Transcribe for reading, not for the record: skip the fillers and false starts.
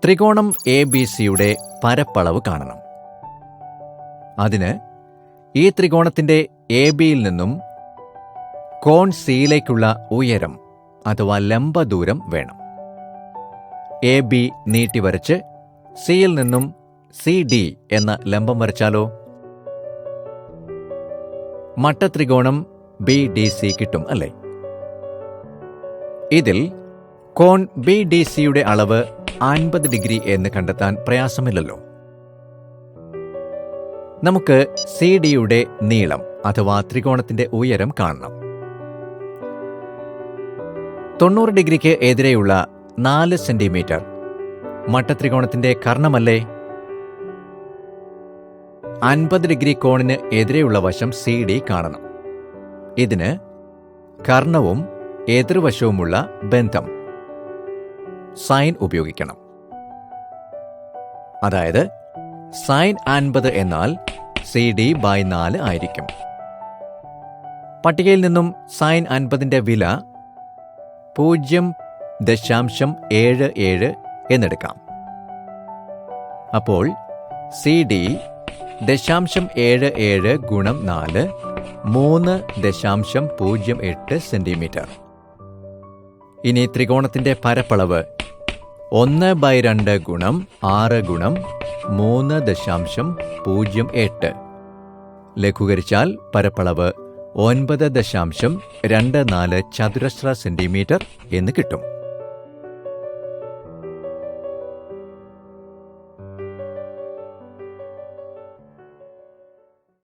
ത്രികോണം ABC-യുടെ പരപ്പളവ് കാണണം. അതിന് ഈ ത്രികോണത്തിന്റെ AB-യിൽ നിന്നും കോൺ സിയിലേക്കുള്ള ഉയരം അഥവാ ലംബദൂരം വേണം. AB നീട്ടിവരച്ച് സിയിൽ നിന്നും CD എന്ന ലംബം വരച്ചാലോ മട്ടത്രികോണം BDC കിട്ടും, അല്ലേ? ഇതിൽ കോൺ BDC-യുടെ അളവ് 50 ഡിഗ്രി എന്ന് കണ്ടെത്താൻ പ്രയാസമില്ലല്ലോ. നമുക്ക് CD-യുടെ നീളം അഥവാ ത്രികോണത്തിന്റെ ഉയരം കാണണം. 90 ഡിഗ്രിക്ക് എതിരെയുള്ള 4 സെന്റിമീറ്റർ മട്ടത്രികോണത്തിന്റെ കർണമല്ലേ? 50 ഡിഗ്രി കോണിന് എതിരെയുള്ള വശം CD കാണണം. ഇതിന് കർണവും എതിർവശവുമുള്ള ബന്ധം സൈൻ ഉപയോഗിക്കണം. അതായത് സൈൻ 50 എന്നാൽ CD/4 ആയിരിക്കും. പട്ടികയിൽ നിന്നും സൈൻ 50ന്റെ വില 0.77 എന്നെടുക്കാം. അപ്പോൾ CD 0.77 ഗുണം 4 3.08 സെന്റിമീറ്റർ. ഇനി ത്രികോണത്തിന്റെ പരപ്പളവ് 1/2 ഗുണം 6 ഗുണം 3.08. ലഘൂകരിച്ചാൽ പരപ്പളവ് 9.24 ചതുരശ്ര സെന്റിമീറ്റർ എന്ന് കിട്ടും.